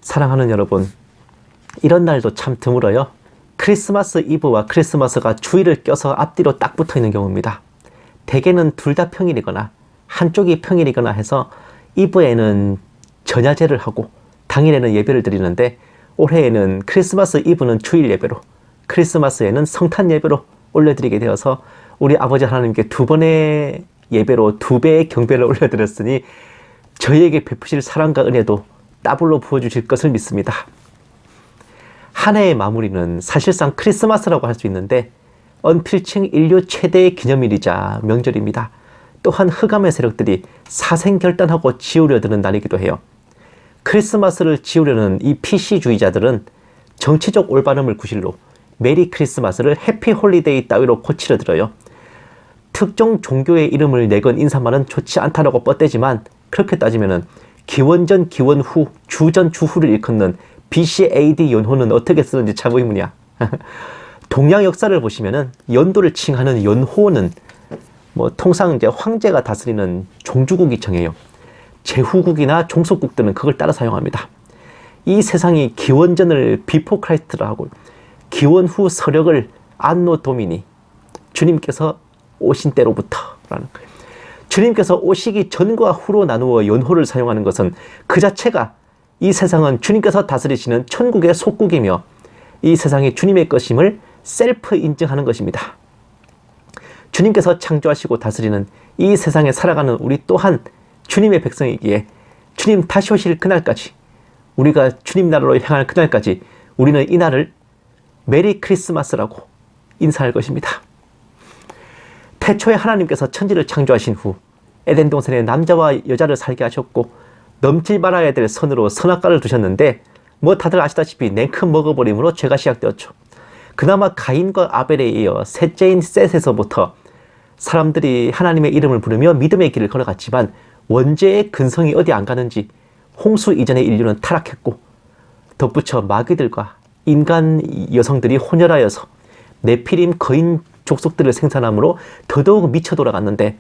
사랑하는 여러분, 이런 날도 참 드물어요. 크리스마스 이브와 크리스마스가 주일을 껴서 앞뒤로 딱 붙어 있는 경우입니다. 대개는 둘 다 평일이거나 한쪽이 평일이거나 해서 이브에는 전야제를 하고 당일에는 예배를 드리는데, 올해에는 크리스마스 이브는 주일 예배로, 크리스마스에는 성탄 예배로 올려드리게 되어서 우리 아버지 하나님께 두 번의 예배로 두 배의 경배를 올려드렸으니 저희에게 베푸실 사랑과 은혜도 더블로 부어주실 것을 믿습니다. 한 해의 마무리는 사실상 크리스마스라고 할 수 있는데, 언필칭 인류 최대의 기념일이자 명절입니다. 또한 흑암의 세력들이 사생결단하고 지우려드는 날이기도 해요. 크리스마스를 지우려는 이 PC주의자들은 정치적 올바름을 구실로 메리 크리스마스를 해피 홀리데이 따위로 고치려 들어요. 특정 종교의 이름을 내건 인사말은 좋지 않다라고 뻗대지만, 그렇게 따지면은 기원전 기원후 주전 주후를 일컫는 BC AD 연호는 어떻게 쓰는지 참 의문이야. 동양 역사를 보시면은 연도를 칭하는 연호는 통상 이제 황제가 다스리는 종주국이 정해요. 제후국이나 종속국들은 그걸 따라 사용합니다. 이 세상이 기원전을 비포 크라이스트라 하고 기원후 서력을 안노 도미니, 주님께서 오신 때로부터 라는 거예요. 주님께서 오시기 전과 후로 나누어 연호를 사용하는 것은 그 자체가 이 세상은 주님께서 다스리시는 천국의 속국이며 이 세상이 주님의 것임을 셀프 인증하는 것입니다. 주님께서 창조하시고 다스리는 이 세상에 살아가는 우리 또한 주님의 백성이기에 주님 다시 오실 그날까지, 우리가 주님 나라로 향할 그날까지 우리는 이 날을 메리 크리스마스라고 인사할 것입니다. 태초에 하나님께서 천지를 창조하신 후 에덴 동산에 남자와 여자를 살게 하셨고 넘지 말아야 될 선으로 선악과를 두셨는데, 다들 아시다시피 냉큼 먹어버림으로 죄가 시작되었죠. 그나마 가인과 아벨에 이어 셋째인 셋에서부터 사람들이 하나님의 이름을 부르며 믿음의 길을 걸어갔지만, 원죄의 근성이 어디 안 가는지 홍수 이전의 인류는 타락했고, 덧붙여 마귀들과 인간 여성들이 혼혈하여서 네피림 거인 족속들을 생산함으로 더더욱 미쳐 돌아갔는데,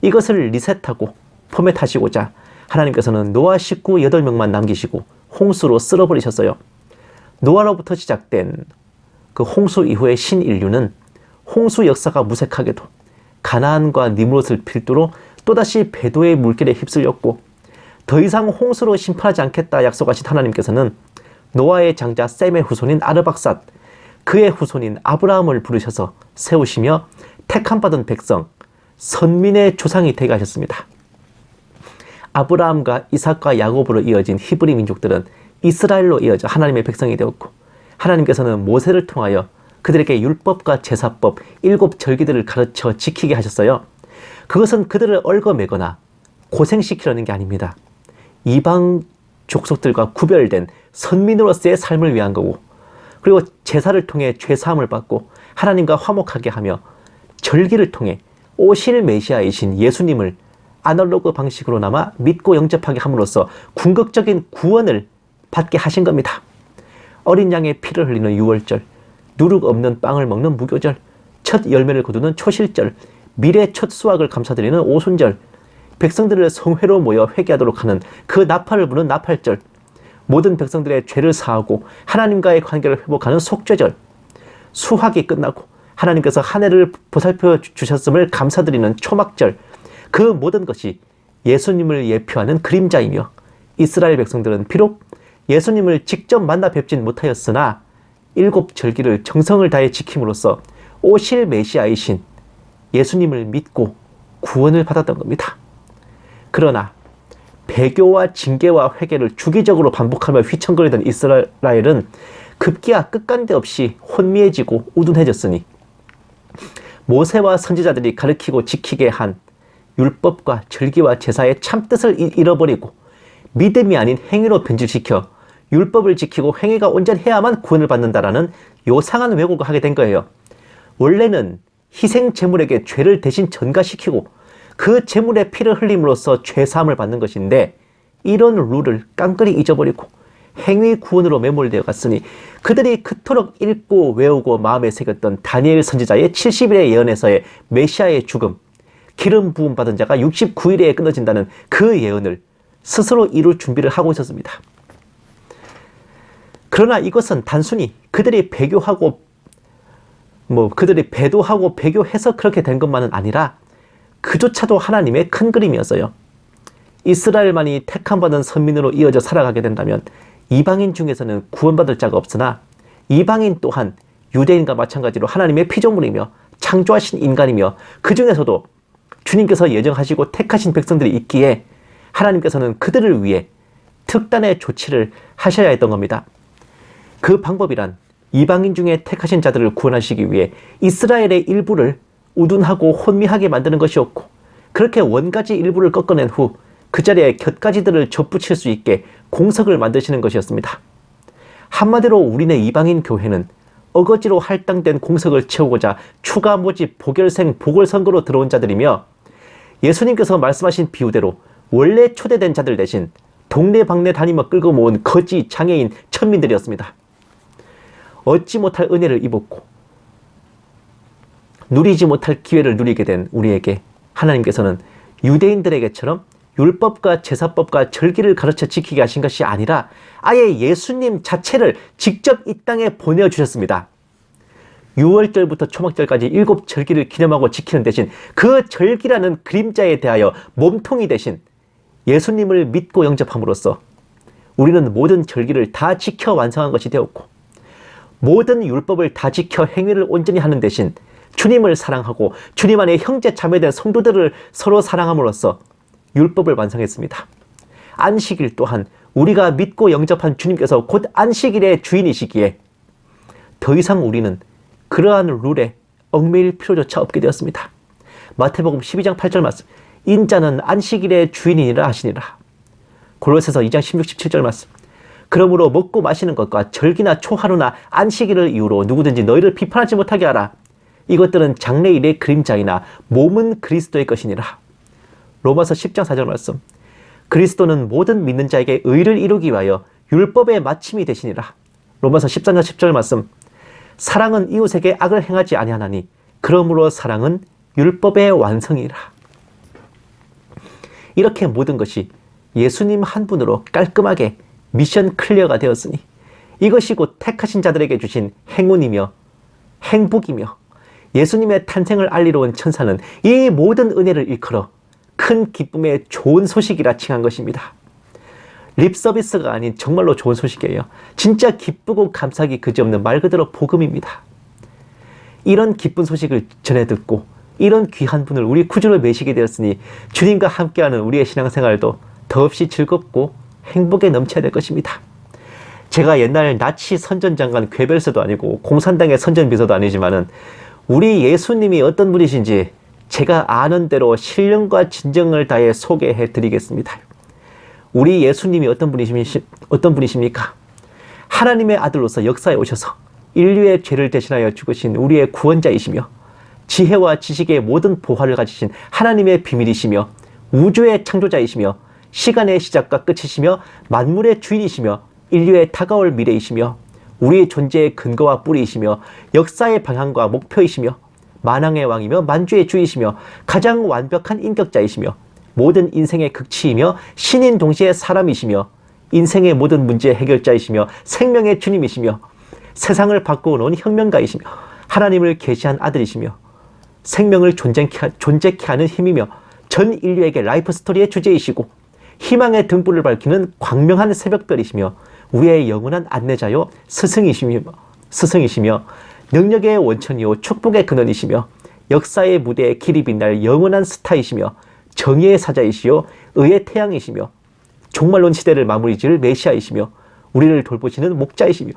이것을 리셋하고 포맷하시고자 하나님께서는 노아 식구 8명만 남기시고 홍수로 쓸어버리셨어요. 노아로부터 시작된 그 홍수 이후의 신인류는 홍수 역사가 무색하게도 가나안과 니므롯을 필두로 또다시 배도의 물결에 휩쓸렸고, 더 이상 홍수로 심판하지 않겠다 약속하신 하나님께서는 노아의 장자 셈의 후손인 아르박삿, 그의 후손인 아브라함을 부르셔서 세우시며 택함받은 백성, 선민의 조상이 되게 하셨습니다. 아브라함과 이삭과 야곱으로 이어진 히브리 민족들은 이스라엘로 이어져 하나님의 백성이 되었고, 하나님께서는 모세를 통하여 그들에게 율법과 제사법 7절기들을 가르쳐 지키게 하셨어요. 그것은 그들을 얽어매거나 고생시키려는 게 아닙니다. 이방 족속들과 구별된 선민으로서의 삶을 위한 거고, 그리고 제사를 통해 죄사함을 받고 하나님과 화목하게 하며 절기를 통해 오실 메시아이신 예수님을 아날로그 방식으로나마 믿고 영접하게 함으로써 궁극적인 구원을 받게 하신 겁니다. 어린 양의 피를 흘리는 유월절, 누룩 없는 빵을 먹는 무교절, 첫 열매를 거두는 초실절, 미래 첫 수확을 감사드리는 오순절, 백성들을 성회로 모여 회개하도록 하는 그 나팔을 부는 나팔절, 모든 백성들의 죄를 사하고 하나님과의 관계를 회복하는 속죄절, 수확이 끝나고 하나님께서 한 해를 보살펴 주셨음을 감사드리는 초막절, 그 모든 것이 예수님을 예표하는 그림자이며, 이스라엘 백성들은 비록 예수님을 직접 만나 뵙진 못하였으나 7절기를 정성을 다해 지킴으로써 오실 메시아이신 예수님을 믿고 구원을 받았던 겁니다. 그러나 배교와 징계와 회개를 주기적으로 반복하며 휘청거리던 이스라엘은 급기야 끝간데 없이 혼미해지고 우둔해졌으니, 모세와 선지자들이 가르치고 지키게 한 율법과 절기와 제사의 참뜻을 잃어버리고 믿음이 아닌 행위로 변질시켜 율법을 지키고 행위가 온전해야만 구원을 받는다라는 요상한 왜곡을 하게 된 거예요. 원래는 희생 제물에게 죄를 대신 전가시키고 그 제물의 피를 흘림으로써 죄사함을 받는 것인데, 이런 룰을 깡그리 잊어버리고 행위 구원으로 매몰되어 갔으니, 그들이 그토록 읽고 외우고 마음에 새겼던 다니엘 선지자의 70일의 예언에서의 메시아의 죽음, 기름 부음 받은 자가 69일에 끊어진다는 그 예언을 스스로 이룰 준비를 하고 있었습니다. 그러나 이것은 단순히 그들이 배도하고 배교해서 그렇게 된 것만은 아니라 그조차도 하나님의 큰 그림이었어요. 이스라엘만이 택함받은 선민으로 이어져 살아가게 된다면 이방인 중에서는 구원받을 자가 없으나 이방인 또한 유대인과 마찬가지로 하나님의 피조물이며 창조하신 인간이며 그 중에서도 주님께서 예정하시고 택하신 백성들이 있기에 하나님께서는 그들을 위해 특단의 조치를 하셔야 했던 겁니다. 그 방법이란 이방인 중에 택하신 자들을 구원하시기 위해 이스라엘의 일부를 우둔하고 혼미하게 만드는 것이었고, 그렇게 원가지 일부를 꺾어낸 후 그 자리에 곁가지들을 접붙일 수 있게 공석을 만드시는 것이었습니다. 한마디로 우리네 이방인 교회는 어거지로 할당된 공석을 채우고자 추가 모집, 보결생, 보궐선거로 들어온 자들이며, 예수님께서 말씀하신 비유대로 원래 초대된 자들 대신 동네방네 다니며 끌고 모은 거지, 장애인, 천민들이었습니다. 얻지 못할 은혜를 입었고 누리지 못할 기회를 누리게 된 우리에게 하나님께서는 유대인들에게처럼 율법과 제사법과 절기를 가르쳐 지키게 하신 것이 아니라 아예 예수님 자체를 직접 이 땅에 보내주셨습니다. 6월절부터 초막절까지 7절기를 기념하고 지키는 대신 그 절기라는 그림자에 대하여 몸통이 대신 예수님을 믿고 영접함으로써 우리는 모든 절기를 다 지켜 완성한 것이 되었고, 모든 율법을 다 지켜 행위를 온전히 하는 대신 주님을 사랑하고 주님 안에 형제 자매된 성도들을 서로 사랑함으로써 율법을 완성했습니다. 안식일 또한 우리가 믿고 영접한 주님께서 곧 안식일의 주인이시기에 더 이상 우리는 그러한 룰에 얽매일 필요조차 없게 되었습니다. 마태복음 12장 8절 말씀, 인자는 안식일의 주인이니라 하시니라. 골로새서 2장 16, 17절 말씀, 그러므로 먹고 마시는 것과 절기나 초하루나 안식일을 이유로 누구든지 너희를 비판하지 못하게 하라. 이것들은 장래일의 그림자이나 몸은 그리스도의 것이니라. 로마서 10장 4절 말씀, 그리스도는 모든 믿는 자에게 의를 이루기 위하여 율법의 마침이 되시니라. 로마서 14장 10절 말씀, 사랑은 이웃에게 악을 행하지 아니하나니 그러므로 사랑은 율법의 완성이라. 이렇게 모든 것이 예수님 한 분으로 깔끔하게 미션 클리어가 되었으니 이것이 곧 택하신 자들에게 주신 행운이며 행복이며, 예수님의 탄생을 알리러 온 천사는 이 모든 은혜를 일컬어 큰 기쁨의 좋은 소식이라 칭한 것입니다. 립서비스가 아닌 정말로 좋은 소식이에요. 진짜 기쁘고 감사하기 그지없는 말 그대로 복음입니다. 이런 기쁜 소식을 전해 듣고 이런 귀한 분을 우리 구주로 모시게 되었으니 주님과 함께하는 우리의 신앙생활도 더없이 즐겁고 행복에 넘쳐야 될 것입니다. 제가 옛날 나치 선전장관 괴벨스도 아니고 공산당의 선전비서도 아니지만은 우리 예수님이 어떤 분이신지 제가 아는 대로 신령과 진정을 다해 소개해 드리겠습니다. 우리 예수님이 어떤 분이십니까? 하나님의 아들로서 역사에 오셔서 인류의 죄를 대신하여 죽으신 우리의 구원자이시며, 지혜와 지식의 모든 보화를 가지신 하나님의 비밀이시며, 우주의 창조자이시며, 시간의 시작과 끝이시며, 만물의 주인이시며, 인류의 다가올 미래이시며, 우리의 존재의 근거와 뿌리이시며, 역사의 방향과 목표이시며, 만왕의 왕이며 만주의 주이시며, 가장 완벽한 인격자이시며, 모든 인생의 극치이며 신인 동시에 사람이시며, 인생의 모든 문제의 해결자이시며 생명의 주님이시며, 세상을 바꾸어 놓은 혁명가이시며, 하나님을 계시한 아들이시며, 생명을 존재케 하는 힘이며, 전 인류에게 라이프 스토리의 주제이시고 희망의 등불을 밝히는 광명한 새벽별이시며, 우리의 영원한 안내자요 스승이시며 능력의 원천이요 축복의 근원이시며, 역사의 무대에 길이 빛날 영원한 스타이시며, 정의의 사자이시요 의의 태양이시며, 종말론 시대를 마무리 지을 메시아이시며, 우리를 돌보시는 목자이시며,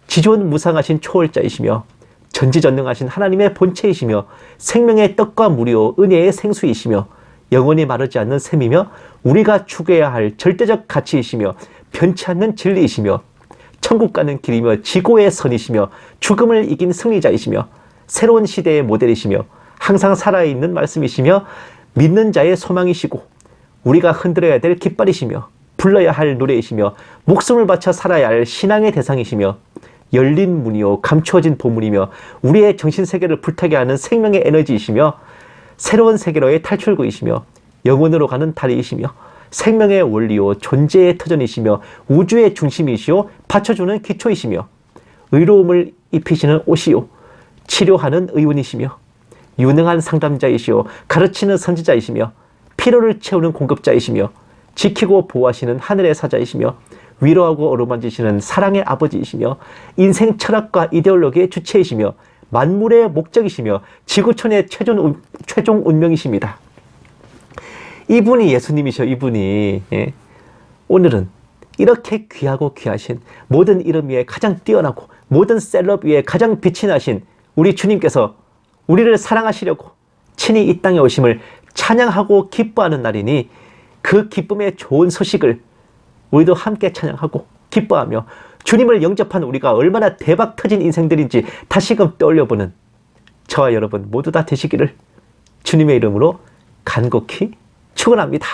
지존무상하신 초월자이시며, 전지전능하신 하나님의 본체이시며, 생명의 떡과 물이요 은혜의 생수이시며, 영원히 마르지 않는 샘이며, 우리가 추구해야 할 절대적 가치이시며, 변치 않는 진리이시며, 천국 가는 길이며 지고의 선이시며, 죽음을 이긴 승리자이시며, 새로운 시대의 모델이시며, 항상 살아있는 말씀이시며, 믿는 자의 소망이시고, 우리가 흔들어야 될 깃발이시며, 불러야 할 노래이시며, 목숨을 바쳐 살아야 할 신앙의 대상이시며, 열린 문이요 감추어진 보물이며, 우리의 정신세계를 불타게 하는 생명의 에너지이시며, 새로운 세계로의 탈출구이시며, 영혼으로 가는 다리이시며, 생명의 원리요 존재의 터전이시며 우주의 중심이시요 받쳐주는 기초이시며 의로움을 입히시는 옷이요 치료하는 의원이시며 유능한 상담자이시요 가르치는 선지자이시며 필요를 채우는 공급자이시며 지키고 보호하시는 하늘의 사자이시며 위로하고 어루만지시는 사랑의 아버지이시며 인생 철학과 이데올로기의 주체이시며 만물의 목적이시며 지구촌의 최종 운명이십니다. 이분이 예수님이셔. 이분이. 예. 오늘은 이렇게 귀하고 귀하신 모든 이름 위에 가장 뛰어나고 모든 셀럽 위에 가장 빛이 나신 우리 주님께서 우리를 사랑하시려고 친히 이 땅에 오심을 찬양하고 기뻐하는 날이니 그 기쁨의 좋은 소식을 우리도 함께 찬양하고 기뻐하며 주님을 영접한 우리가 얼마나 대박 터진 인생들인지 다시금 떠올려보는 저와 여러분 모두 다 되시기를 주님의 이름으로 간곡히 축원합니다.